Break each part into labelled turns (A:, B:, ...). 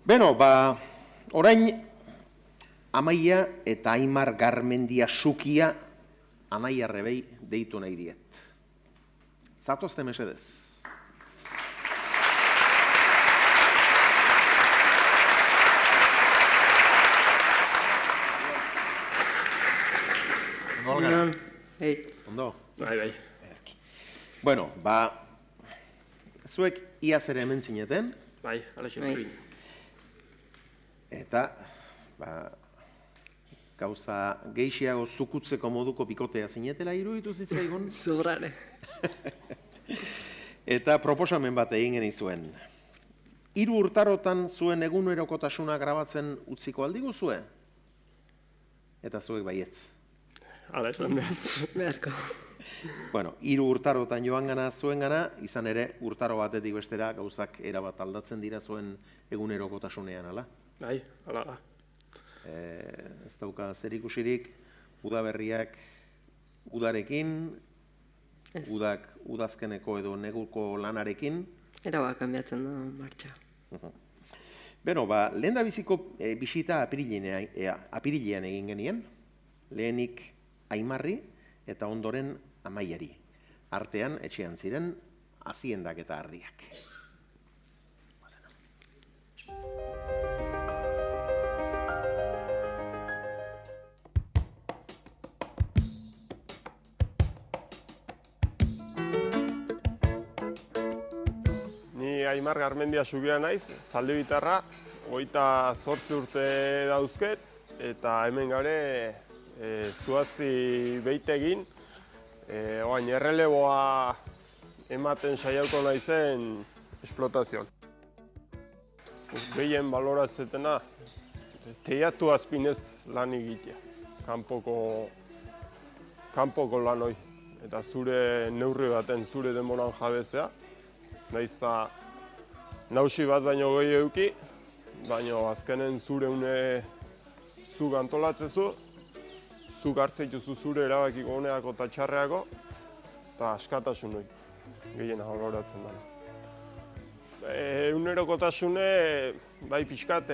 A: Beno, orain Amaia eta Aimar Garmendia Sukia Anaia Rebei deitu nahi diet. Zatozte mesedez. Ondo?
B: Bai.
A: Bueno, zuek iaz ere hemen zineten.
B: Bai, alaxe.
A: Eta, gauza geixiago zukutzeko moduko bikotea zinetela iruditu zitzaigun.
C: Sobrare.
A: Eta proposamen bat egin genizuen. 3 urtarotan zuen egunerokotasuna grabatzen utziko aldigu zue? Eta zuek baietz.
B: Hala, esan behar.
C: Beharko.
A: Bueno, 3 urtarotan joan gana zuen gana, izan ere urtaro batetik bestera gauzak erabat aldatzen dira zuen egunerokotasunean, ala?
B: Bai, hala da.
A: Ez dauka zer ikusirik, udaberriak udarekin, udak udazkeneko edo neguko lanarekin.
C: Erabak kanbiatzen da martxa.
A: Beno, lehen da biziko bisita apirilean egin genien, lehenik Aimarri eta ondoren Amaiari. Artean, etxean ziren, aziendak eta ardiak.
B: Ni Aimar Garmendia Sukia naiz, zaldi bitarra, 28 urte dauzket, eta hemen gare zuazti beitegin, oain erreleboa ematen saiatuko naizen esplotazioan. Gehien baloratzetena, teiatu azpinez lan egitea, kanpoko lanoi. Eta zure neurri baten, zure denboran jabezea, nahiz eta nausi bat baino gehi euki, baina azkenen zure une zuk antolatzezu, zuk hartzeituzu zure erabakiko honeako eta txarreako, eta askatasun hori, gehien baloratzen dara. Egunerokotasune, bai pixkat,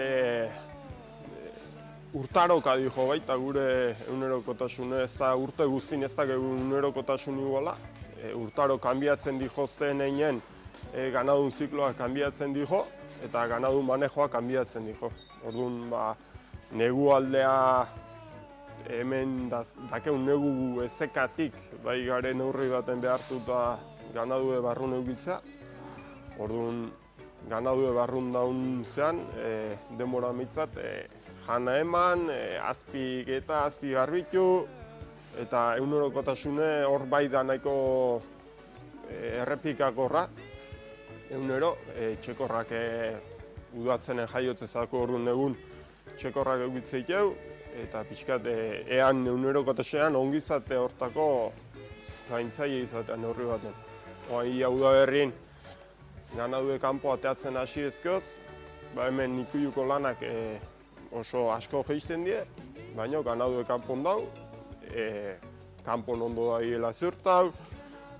B: urtaroka dijo baita gure egunerokotasune, ez da urte guztin ez da egunerokotasun iguala. Urtaro kanbiatzen dihozten einen, ganadun zikloa kanbiatzen dijo, eta ganadun manejoa kanbiatzen dijo. Orduan, negu aldea hemen dakeun negu ezekatik, bai garen neurri baten behartuta ganadue barrun eukitza. Orduan, ganadue barrun daun zean, denbora mitzat, jana eman, azpik eta azpi garbitu, eta egunerokotasune hor bai da nahiko errepikakorra. Egunero, txekorrak udatzenen jaiotzezako orduan egun txekorrak eukitzeik jau, eta pixkat ean egunerokotasunean ongizate hortako zaintzaile izatea neurri baten. Ia udaberrin ganadue kanpo ateatzen hasi ezkoz, hemen ikuiuko lanak oso asko geisten die, baina ganadue kanpon dau, kanpon ondo daiela zurtau,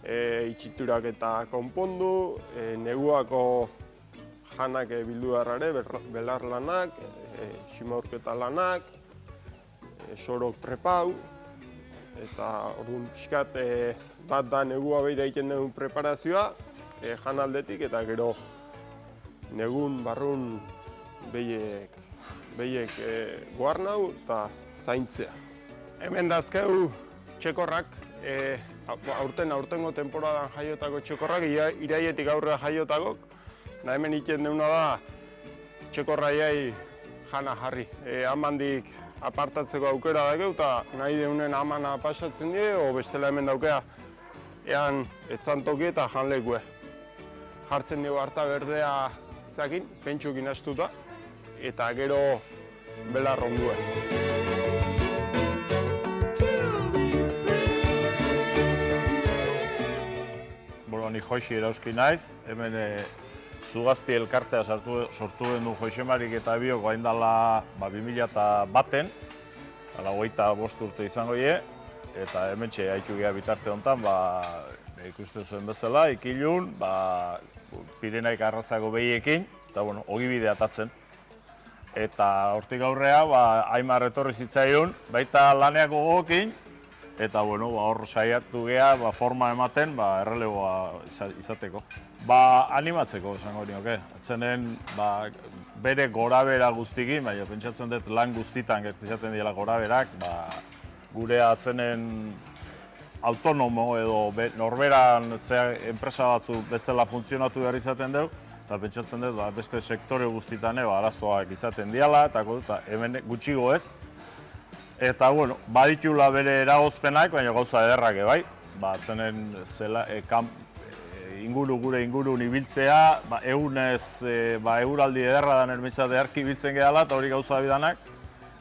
B: itxiturak eta konpondu, neguako janak bildu beharrare, belar lanak, simaurketa lanak, sorok prepau, eta orduan pixkat bat da negua behi daiten dugun preparazioa, jan aldetik eta gero negun barrun behiek guarnau eta zaintzea. Hemen dazkeu txekorrak, aurtengo temporadan jaiotako txekorrak, iraietik aurrera jaiotagok, hemen iten deuna da txekorraiai jana jarri. Hamandik apartatzeko aukera dakeu eta nahi deunen hamana pasatzen die, o bestela hemen daukea ean etzantoki eta janlekue. Jartzen dugu harta berdea zakin, pentsukin astuta, eta gero belar onduen.
D: Ni Joixi erauzki naiz, hemen Zugazti elkartea sortu den du Joixemarik eta biok gain dela 2001-en, 25 urte izango ie, eta hementxe haitu geha bitarte honetan, ikusten zuen bezala, ikilun, Pirenaik arrazako behiekin, eta ogibide atatzen. eta hortik aurrea, Aimar etorri zitzaion, baita laneak gogokin, eta bueno, hor saiatu gea forma ematen erreleboa izateko. Animatzeko esango nioke. Atzenen bere gorabera guztikin, baina pentsatzen dut lan guztitan gertizaten dira goraberak, gure atzenen autonomo edo norberan enpresa batzu bezala funtzionatu behar izaten dugu, eta pentsatzen dut beste sektore guztitan arazoak izaten diala, eta hemen gutxigo ez. Eta, bueno, baditula bere eragozpenak, baina gauza ederrak bai. Atzenen gure ingurun ibiltzea, egunez euraldi ederra da nermitzat edarki ibiltzen gehala, eta hori gauza bidanak,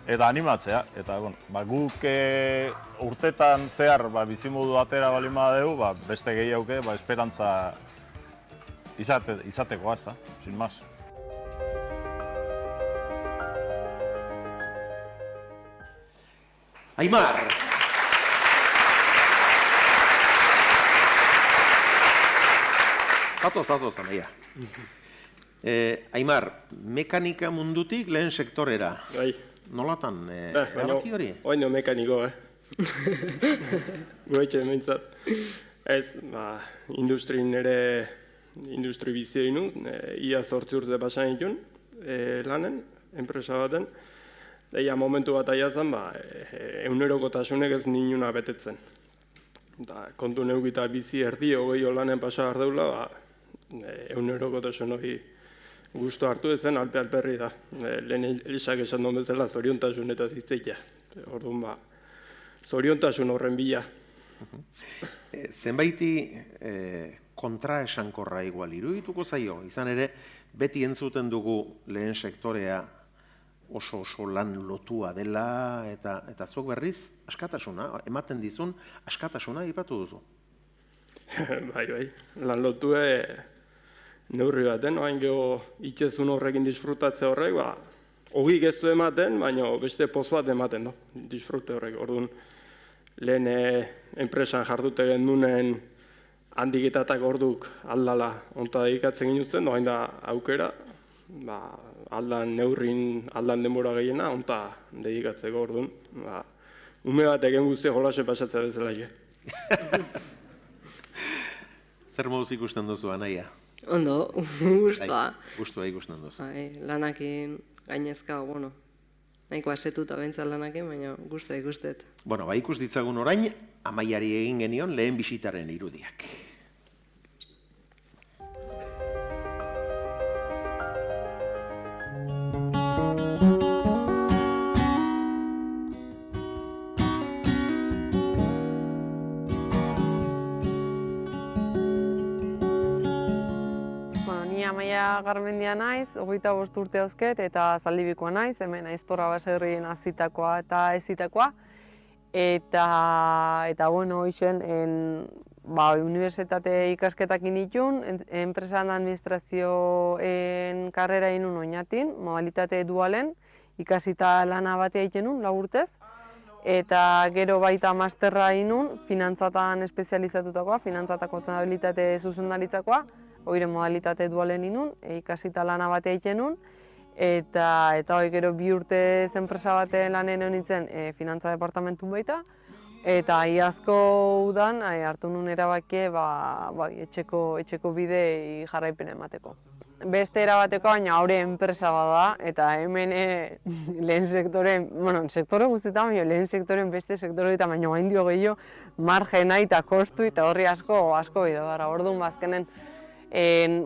D: eta animatzea. Eta, guk urtetan zehar bizimodu atera balin badeu, beste gehiauke, esperantza izateko, ez da, sin mas.
A: Aimar! Zatoz, anaia. Aimar, mekanika mundutik lehen sektorera.
E: Bai.
A: Nolatan, erabaki hori?
E: Oino mekaniko, Goetxe ementzat. Ez, industri bizia inu, ia 8 urte pasan itun lanen, enpresa baten. Ia momentu bat aia zen, egunerokotasunek ez ninuna betetzen. Kontu neukita bizi erdi, hogei lanen pasa behar deula, egunerokotasun hori gustu hartu ezen, alpe-alperri da. Lehen elisak esan duen bezala zoriontasun eta zitzeikia. Orduan, zoriontasun horren bila.
A: Zenbaiti kontraesankorra igual irudituko zaio, izan ere, beti entzuten dugu lehen sektorea oso lan lotua dela, eta zuek berriz, askatasuna, ematen dizun, askatasuna ipatu duzu.
E: Bai, lan lotue neurri baten, hain geho itxezun horrekin disfrutatzea horrek, ogi gezu ematen, baina beste poz bat ematen, disfrute horrek. Orduan, lehen enpresan jardute gendunen handiketatak orduk aldala onta dedikatzen ginuzten, hain da aukera, aldan neurrin, aldan denbora gehiena, onta dedikatzeko orduan. Ume bat egen guzti jolase pasatzea bezala.
C: Zer
A: moduz ikusten duzu, Anaia?
C: Ondo, gustua.
A: Gustua ikusten duzu.
C: Lanakin gainezka, nahiko asetuta bentzat lanakin, baina gustua ikustet.
A: Ikus ditzagun orain, Amaiari egin genion lehen bisitaren irudiak.
F: Amaia Garmendia naiz, 25 urte hauzket eta Zaldibikoa naiz, hemen Aizporra baserrien azitakoa eta ezitakoa. Eta hoxen, unibertsitate ikasketak initun, enpresan administrazioen karrera inun oinatin, modalitate dualen, ikasita lana batea egiten nun, 4 urtez. Eta gero baita masterra inun, finantzatan espezializatutakoa, finantzata kontabilitate zuzendaritzakoa, oire modalitate dualen inun, ikasita lana batea egiten nun, eta gero 2 urte enpresa batean lanen nintzen finantza departamentun baita, eta iazko udan hartu nun erabakie etxeko bide jarraipena emateko. Beste erabateko, baina hori enpresa bada, eta hemen lehen sektoren, sektore guztietan, lehen sektoren beste sektore eta baina hain dio gehiago margena eta kostu eta horri asko bide bara. Orduan bazkenen,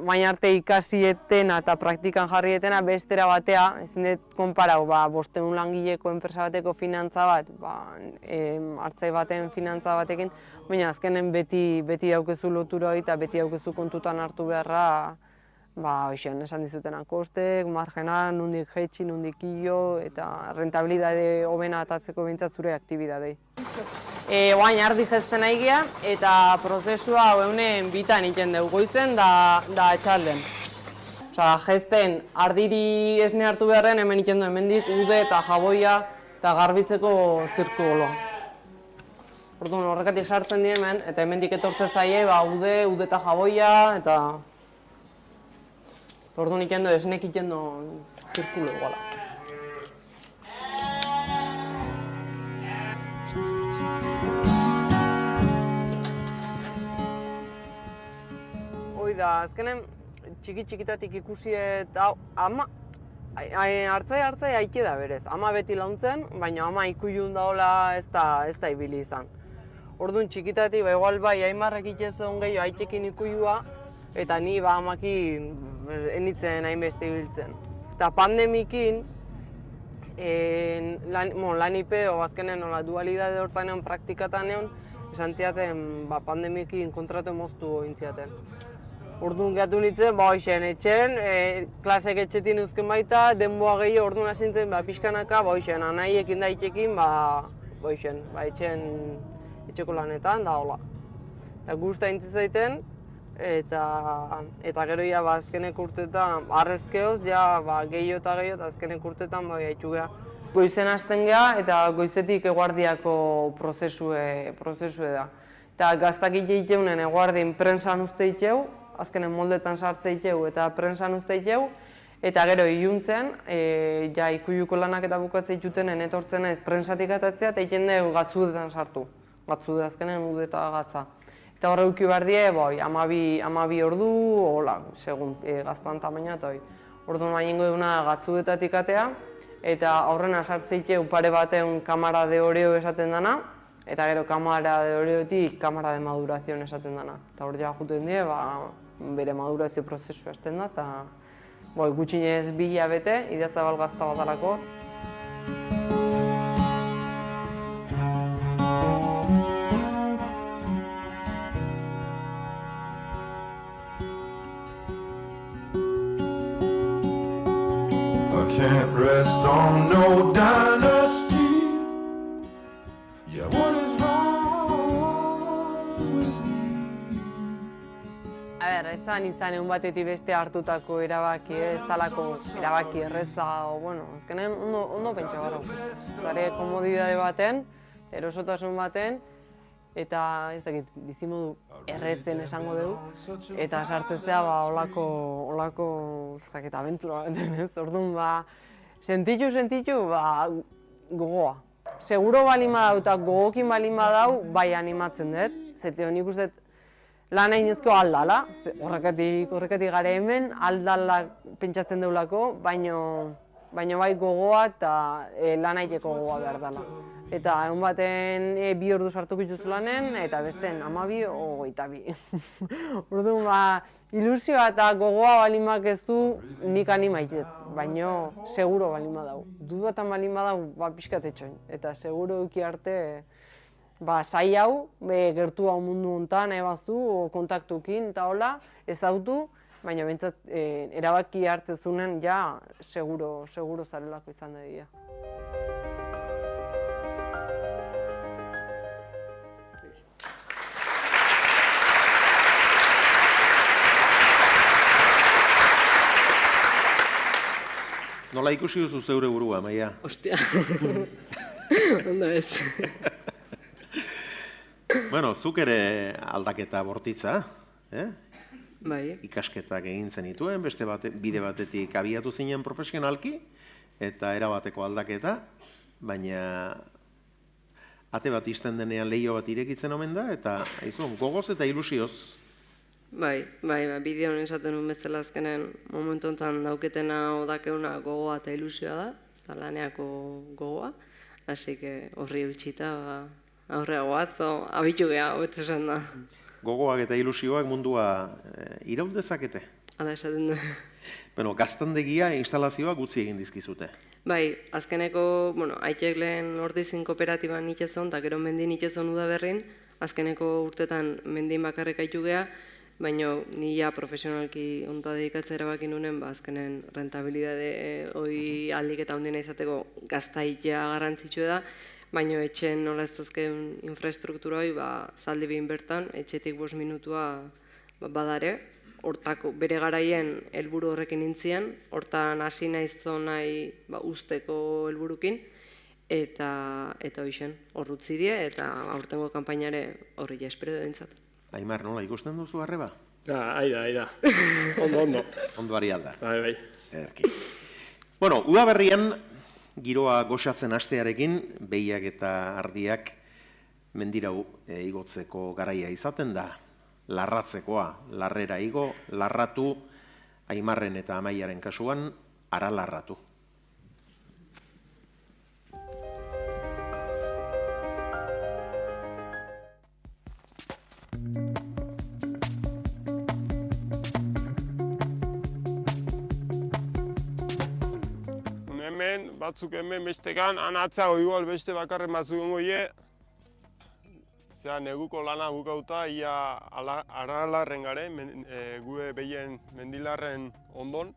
F: baina arte ikasietena eta praktikan jarrietena bestera batea, ez dut konparau, 500 langileko enpresa bateko finantza bat, hartzai baten finantza batekin, baina azkenen beti daukezu lotura hori eta beti daukezu kontutan hartu beharra, esan dizutenak kostek, margena, nondik jetxi, nondik hilo, eta rentabilidade hobena atatzeko bintzat zure aktibidadei. Oain ardi jezten aigia, eta prozesua eunen bitan iten dugu goizen da etxalden. Jezten, ardiri esne hartu beharren hemen iten du, hemendik ude eta jaboia eta garbitzeko zirkuloa. Orduan horrekatik sartzen di hemen, eta hemendik etortze zaie, ude eta jaboia, eta orduan iten du, esnek iten du zirkulo iguala. Hoi da, azkenen txikitatik ikusi eta ama hartzai haike da berez. Ama beti launtzen, baina ama ikujun daola ez da ibili izan. Orduan txikitatik, igual bai, Aimarrek itxezon gehiago haitxekin ikujua, eta ni amakin enitzen hainbeste ibiltzen. Eta pandemikin, lan ipeo, azkenen dualidade hortan egon praktikatan egon, esan ziaten pandemikin kontratu moztu egin Orduan gehatu nintzen, hoxen etxen, klasek etxetin uzken baita, denboa gehiago orduan hasintzen pixkanaka, hoxen, anaiekin da itxekin, hoxen, etxeko lanetan, da hola. Eta guzta entzit zaiten, eta gero ja azkenek urtetan, arrezkeoz, ja gehiago eta azkenek urtetan haitxu geha. Goizen hasten geha eta goizetik eguardiako prozesue da. Eta gaztak itxeunen eguardin prensan uste itxeu, azkenen moldetan sartze itxeu eta prensan uste itxeu, eta gero iluntzen, ikuiuko lanak eta bukatze itxutenen etortzen ez prensatik atatzea, eta iten dugu gatzudetan sartu. Gatzude azkenen ude eta gatza. Eta horre uki behar die, 12 ordu, hola, segun gaztan tamaina eta hori. Orduan maingo duguna gatzudetatik atea, eta aurrena sartze itxeu pare batean kamara de oreo esaten dana, eta gero kamara de oreotik kamara de madurazion esaten dana. Eta hor ja juten die, bere madurazio prozesu hasten da, eta gutxinez 2 hilabete, Idiazabal gazta batalako.
G: Can't rest on no dynasty. Yeah, what is wrong with me?
F: Ez zan egun batetik beste hartutako erabaki, ez talako erabaki erreza, azkenen ondo pentsa barra. Zare komodidade baten, erosotasun baten, eta ez dakit, bizimodu errezen esango dugu, eta sartzezea olako, ez dakit, abentura baten ez, orduan sentitu, gogoa. Seguro balin badau eta gogokin balin badau, bai animatzen dut, zete honik uste lan hainezko aldala, horrekatik gara hemen, aldala pentsatzen deulako, baina bai gogoa eta lan haiteko gogoa behar dela. Eta egun baten 2 ordu sartuko dituzu lanen, eta besten 12 o 22. Orduan, ilusioa eta gogoa balin bakezu nik animaitzet, baina seguro balin badau. Dudatan balin badau, pixkat etxoin. Eta seguro euki arte, zai hau, gertu hau mundu honetan, ebaztu, kontaktukin eta hola, ezautu, baina bentsat erabaki hartzezunen, ja, seguro zarelako izan da dira.
A: Nola ikusi duzu zeure burua, Maia?
C: Ostia, ondo ez.
A: Bueno, zuk ere aldaketa bortitza,
C: Bai.
A: ikasketak egin zenituen, beste bide batetik abiatu zinen profesionalki, eta erabateko aldaketa, baina ate bat izten denean leiho bat irekitzen omen da, eta gogoz eta ilusioz.
C: Bai, bideon esaten nuen bezala azkenen momentu honetan dauketena odakeuna gogoa eta ilusioa da, eta laneako gogoa, hasi horri eutxita aurrera goatzo, abitu geha, hobeto esan da.
A: Gogoak eta ilusioak mundua iraut dezakete?
C: Hala esaten du.
A: Bueno, gaztandegia instalazioa gutxi egin dizkizute.
C: Bai, azkeneko, aitek lehen Ordizin kooperatiban nitxezon, eta gero mendin nitxezon udaberrin, azkeneko urtetan mendin bakarrik aitu geha, baina nila profesionalki onta dedikatzea erabaki nunen, azkenen rentabilidade hori aldik eta ondina izateko gaztaitea garrantzitsua da, baina etxen nola ez dazken infrastruktura hori zaldi behin bertan, etxetik 5 minutua badare, hortako bere garaien helburu horrekin nintzien, hortan hasi naizon nahi usteko helburukin, eta hoixen, horrutzi die, eta aurtengo kanpainare horri ja espero dintzat.
A: Aimar, nola ikusten duzu arreba?
E: Aida. Ondo.
A: Ondo ari alda.
E: Bai.
A: Erki. Bueno, udaberrian giroa goxatzen hastearekin, behiak eta ardiak mendirau igotzeko garaia izaten da, larratzekoa, larrera igo, larratu, Aimarren eta Amaiaren kasuan, aralarratu.
B: Hemen, batzuk hemen bestekan, anatzago igual beste bakarren batzuk ongoie, zera neguko lana bukauta, ia aralarren gare, gure behien mendilarren ondon,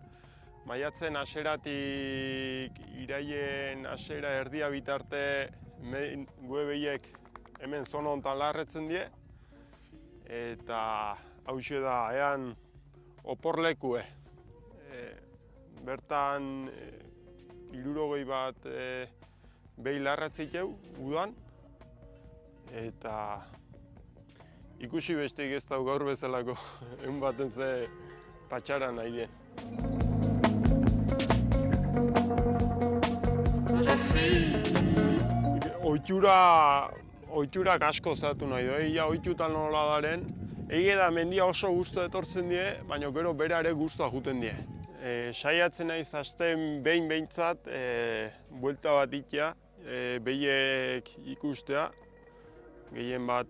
B: maiatzen haseratik iraien hasera erdia bitarte gure behiek hemen zona hontan larretzen die, eta hauxe da, ean oporlekue. Bertan 60 bat behi larratzikeu, udan, eta ikusi besteik ez dau gaur bezalako egun baten ze patxara nahi den. Oiturak asko zatu nahi du, ia oitutan nola daren, ege da mendia oso guztua etortzen die, baina gero bera ere guztua juten die. Saiatzen naiz hasten behin behintzat, buelta bat itea, behiek ikustea, gehien bat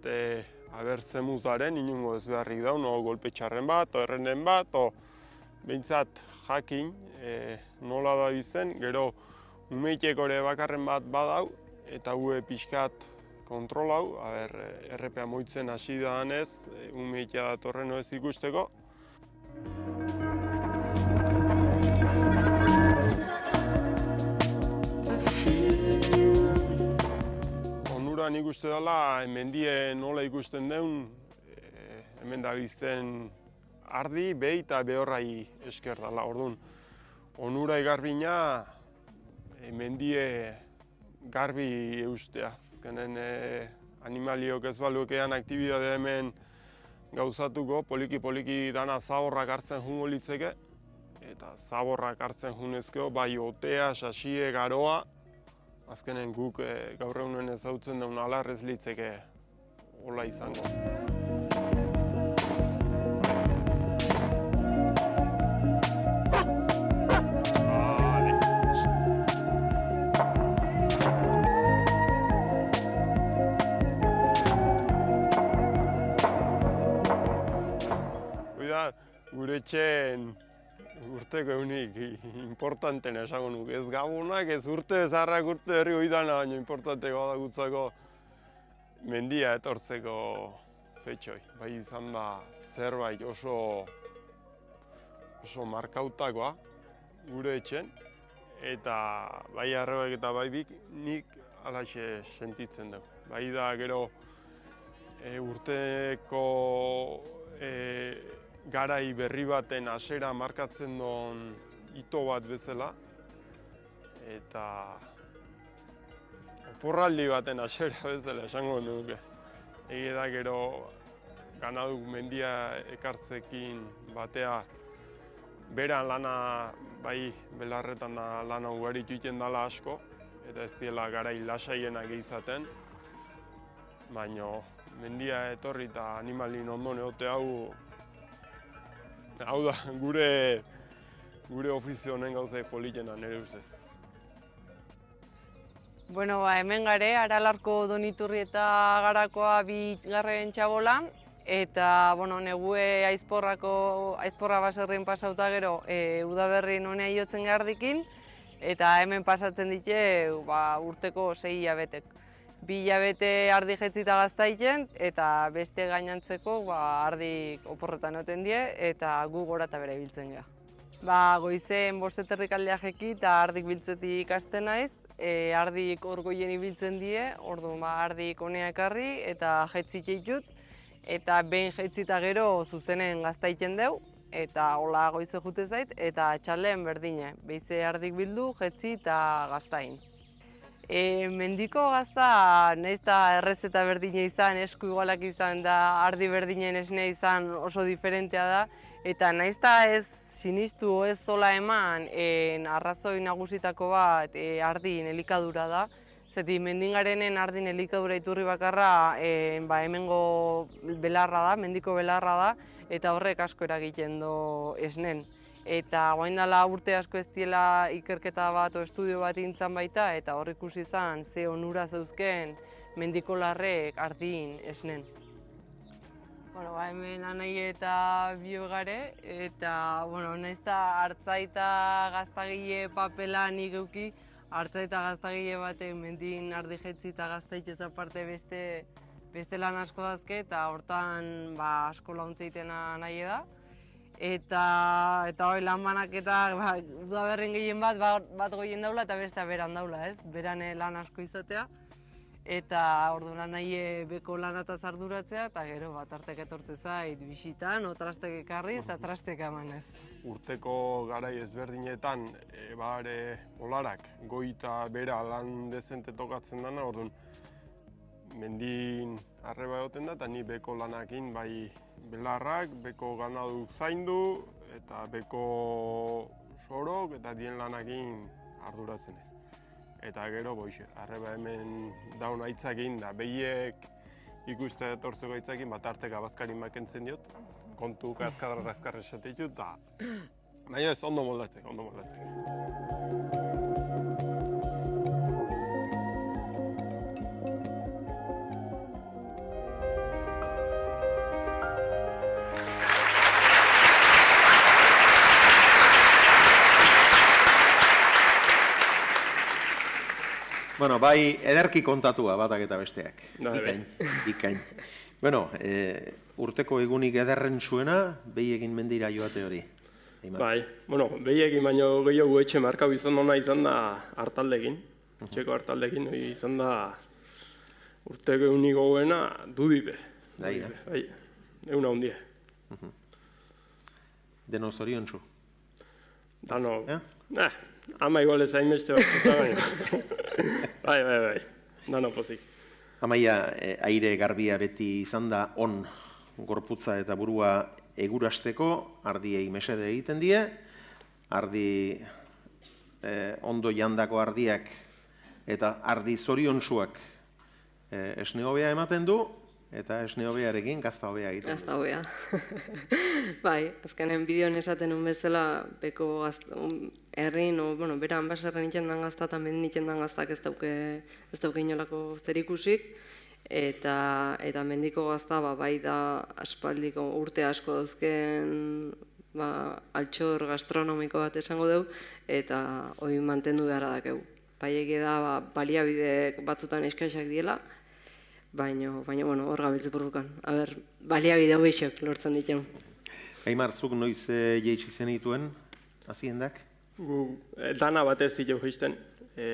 B: abertzemuz daren, inungo ez beharrik daun, o golpe txarren bat, o errenen bat, o behintzat jakin nola da bizen, gero umeiteko ere bakarren bat badau, eta gue pixkat kontrolau, errepea moitzen hasi danez, umeitea datorren ez ikusteko. Onuran ikuste dela, mendie nola ikusten deun, hemen da bizten ardi, behi eta behorrai esker dela. Orduan, onura egarbina, mendie garbi eustea. Azkenen animaliok ez balukean aktibidade hemen gauzatuko, poliki-poliki dana zaborrak hartzen jungo litzeke, eta zaborrak hartzen junezkeo, bai otea, sasie, garoa, azkenen guk gaur egunen ezautzen daun alarrez litzeke hola izango. Gure etxeen urteko egunik importantena esango nuke. Ez gabonak, ez urte bezarrak urte herri oidana, baina importanteko da gutzako mendia etortzeko fetxoi. Bai izan da zerbait oso markautakoa gure etxen, eta bai arrebek eta bai bik nik alaxe sentitzen dugu. Bai da gero urteko garai berri baten hasera markatzen duen hito bat bezala, eta oporraldi baten hasera bezala esango nuke. Ege da gero ganaduk mendia ekartzekin batea beran lana, bai belarretan da lana ugarit egiten dela asko, eta ez diela garai lasaienak izaten, baina mendia etorri eta animalin ondone egote hau da, gure ofizio honen gauzak politena nire ustez.
F: Bueno, hemen gare, Aralarko Doniturri eta Garakoa bigarren txabolan, eta negue aizporra baserrien pasauta gero udaberrin honea iotzen gardikin, eta hemen pasatzen dite urteko 6 hilabetek. 2 hilabete ardi jetzita gaztaiken, eta beste gainantzeko ardik oporretan oten die, eta gu gora eta bere biltzen geha. Goizen 5:30 aldea jeki eta ardik biltzetik ikasten naiz, ardik orgoien ibiltzen die, orduan ardik honea ekarri eta jetzit eitut, eta behin jetzita gero zuzenen gaztaiken deu, eta hola goize jute zait, eta txalden berdine, beize ardik bildu, jetzi eta gaztain. Mendiko gazta nahiz eta errezeta berdina izan, esku igualak izan da ardi berdinen esnea izan oso diferentea da, eta nahiz eta ez sinistu ez zola eman arrazoi nagusitako bat ardin elikadura da, Zeti mendingarenen ardin elikadura iturri bakarra hemengo belarra da, mendiko belarra da, eta horrek asko eragiten du esnen. Eta guain dela urte asko ez diela ikerketa bat o estudio bat intzan baita, eta hor ikusi izan ze onura zeuzken mendiko larrek ardin esnen. Bueno, hemen anai eta bio gare, eta nahiz eta hartza eta gaztagile papela nik euki, hartza eta gaztagile batek mendin ardi jetzi eta gaztaitez aparte beste lan asko dazke, eta hortan asko launtza egitena nahi da. Eta hori lan banaketa udaberrin gehien bat goien daula eta bestea beran daula, ez? Beran lan asko izatea. Eta orduan nahi beko lanataz arduratzea, eta gero tartek etortze zait bisitan, trastek ekarriz eta trastek emanez.
B: Urteko garai ezberdinetan, olarak goi eta bera lan dezente tokatzen dana, orduan mendin arreba egoten da, eta ni beko lanakin bai belarrak, beko ganaduk zaindu, eta beko sorok eta dien lanakin arduratzen ez. Eta gero, arreba hemen daun aitzakin da, behiek ikuste etortzeko aitzakin, artek abazkarin makentzen diot, kontu azkar esate ditut, eta baina ez ondo moldatzek,
A: Bueno, bai, ederki kontatua batak eta besteak. Ikain. Bueno, urteko egunik ederren zuena, behiekin mendira joate hori.
E: Bai, behiekin baino gehiago etxe markau izan dona izan da hartaldekin. Etxeko hartaldekin izan da urteko egunik goguena dudipe. Bai, eguna hundie.
A: Deno zorion zu?
E: Dano, ama igual ez hainbeste bat, bai, dano pozik.
A: Amaia, aire garbia beti izan da on gorputza eta burua egurasteko, ardiei mesede egiten die, ardi ondo jandako ardiak eta ardi zoriontsuak esne hobea ematen du, eta esne hobearekin gazta hobea egiten du.
C: Gazta hobea. Bai, azkenen bideoan esaten un bezala, beko herrin, beran baserren itxendan gazta eta mendin itxendan gaztak ez dauke inolako zerikusik, eta mendiko gazta bai da aspaldiko urte asko dauzken altxor gastronomiko bat esango dugu, eta hori mantendu beharra dakegu. Bai egia da baliabide batzutan eskaixak diela, baina hor gabiltze burrukan. Baliabide hobeixok lortzen ditu.
A: Aimar, zuk noiz jeitsi zenituen aziendak?
E: Dana batez ziteu geisten,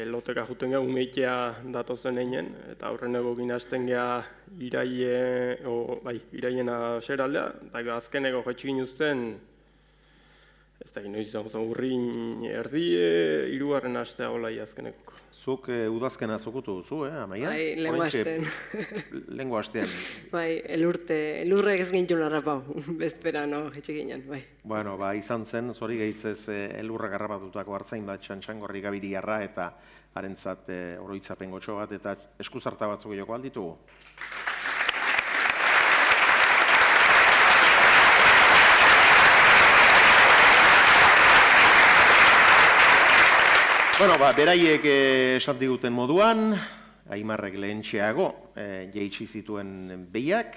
E: loteka juten geha umeitea datozen einen, eta aurrenego ginazten geha iraiena seraldea, eta azkeneko jetxigin uzten, ez da noiz izango zen urrin erdie, hirugarren astea golai azkeneko.
A: Zuk udazkena zokutu duzu, Amaia?
C: Bai, lehengo astean.
A: Lehengo astean.
C: Bai, elurrek ez gintun harrapau, bezperano jetxiginen, bai.
A: Bueno, izan zen, zori gehitzez elurrak harrapatutako hartzain bat txantxangorri gabiriarra eta harentzat oroitzapen gotxo bat eta eskuzarta batzuk joko alditugu. Bueno, beraiek esan diguten moduan, Aimarrek lehentxeago jeitsi zituen behiak,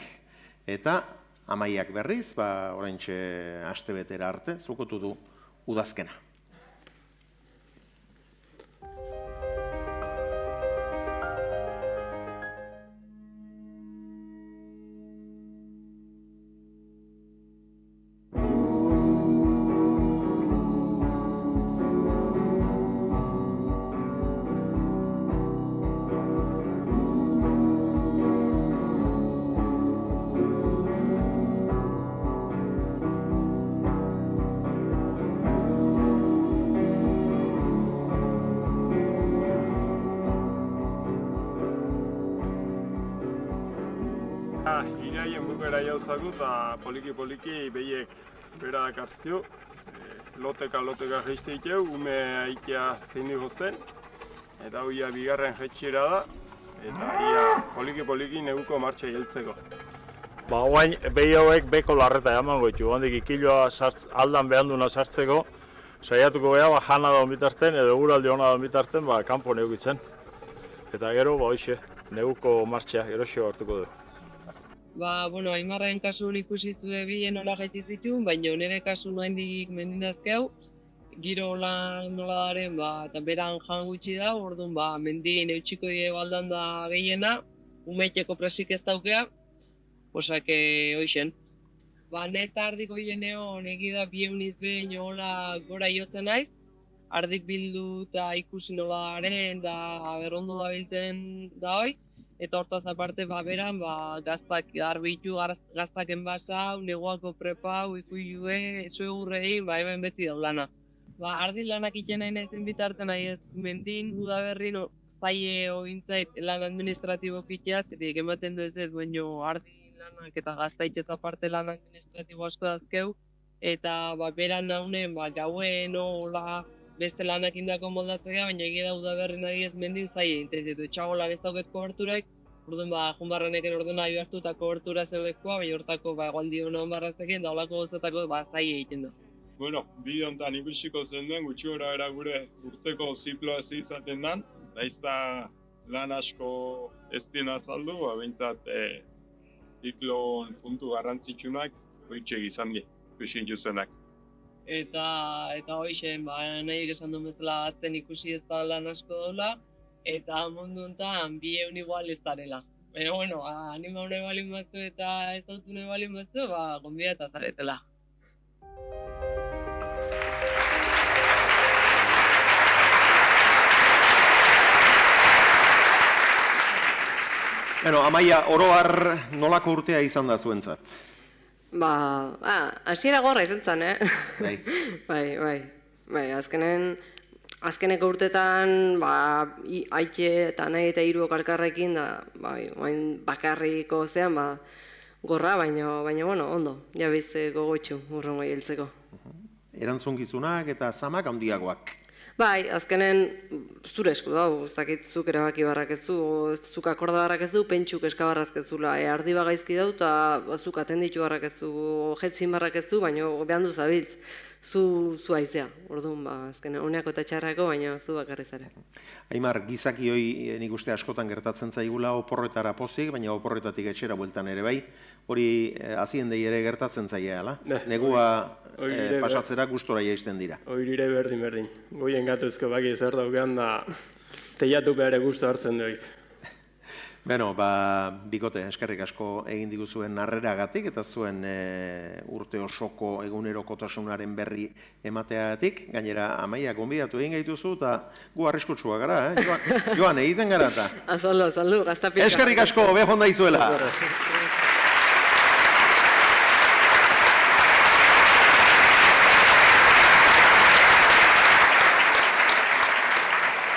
A: eta Amaiak berriz, oraintxe astebetera arte, zukotu du udazkena.
B: Iraien bukera jauzagu eta poliki behiek bera dakartzio. Loteka geizte iteu, ume aitea zein digozten. eta hoia bigarren jetxiera da, eta ia poliki neguko martxa jeltzeko.
D: Ba, guain, behi hauek beko larreta eman goitu, handik ikiloa aldan behanduna sartzeko, saiatuko geha, jana daun bitarten, edo eguraldi hona daun bitarten, kanpo neukitzen. Eta gero, hoxe, neguko martxa, erosio hartuko du.
C: Bueno, Aimarren kasun ikusitu bien nola jaitsi zituen, baina nire kasu noaindik mendinazkeu, giro nola daren, eta beran jan gutxi da, orduan mendin eutxiko die baldan da gehiena, umeiteko presik ez daukea, osak hoixen. Neta ardik hoieneo negi da bieuniz behin hola gora jotzen naiz, ardik bildu eta ikusi nola daren, da berrondo da biltzen da hoi, eta hortaz aparte beran gaztak garbitu, gaztak enbasau, neguako prepau, ikuilue, zuegurrei, hemen beti dau lana. Ardi lanak iten nahi nahizen bitarten nahi ez mendin, udaberrin zaie ointzait lan administratibok itea, zetik ematen du ez baino ardi lanak eta gaztaitxez aparte lan administratibo asko dazkeu, eta beran naunen gauen beste lanak indako moldatzea, baina egia da udaberrin nahi ez mendin zaie intzitu. Txagolan ez dauket koberturaik, orduan junbarreneken orduan nahi hartu eta kobertura zeudekoa, baina hortako egualdi honan barrazekien, da olako gozatako zaie egiten da.
B: Bueno, bide honetan ikusiko zen duen, gutxi gora era gure urteko zikloa ez izaten den, naizta lan asko ez dien azaldu, behintzat ziklon puntu garrantzitsunak hoitxek izan di, ikusi zuzenak.
C: Eta hoixen, nahi esan duen bezala atzen ikusi ez da lan asko dola, eta mundu honetan bi eun igual ez darela. Baina, bueno, anima hone balin batzu eta ez dut hone balin batzu, gonbida eta zaretela.
A: Amaia, oroar nolako urtea izan da zuentzat?
C: Hasiera gorra izan zen, Bai, azkeneko urtetan, aitxe eta nahi eta hiruok alkarrekin, bakarriko zean, gorra, baina, bueno, ondo, jabiz gogotxu urrongo hiltzeko.
A: Erantzunkizunak eta zamak handiagoak.
C: Bai, azkenen zure esku dau, zakit zuk erabaki barrakezu, zuk akorda barrakezu, pentsuk eskabarrazkezula, ardi bagaizki dau, eta zuk atenditu barrakezu, jetzin barrakezu, baina behan du zabiltz, zu aizea, orduan, azkenen, honeako eta txarrako, baina zu bakarrizare.
A: Aimar, gizaki hoi nik uste askotan gertatzen zaigula oporretara pozik, baina oporretatik etxera bueltan ere bai, hori aziendei ere gertatzen zaiela, negua pasatzera gustora jaisten dira.
E: Hoirire berdin. Goien gatuzko baki zer daukean da teiatu behar gustu hartzen duik.
A: Beno, bikote, eskerrik asko egin diguzuen narreragatik eta zuen urte osoko egunerokotasunaren berri emateagatik. Gainera, Amaia, gonbidatu egin gaituzu eta gu arriskutsua gara, Joan, egiten gara eta.
C: Azaldu, gaztapika.
A: Eskerrik asko, behon daizuela.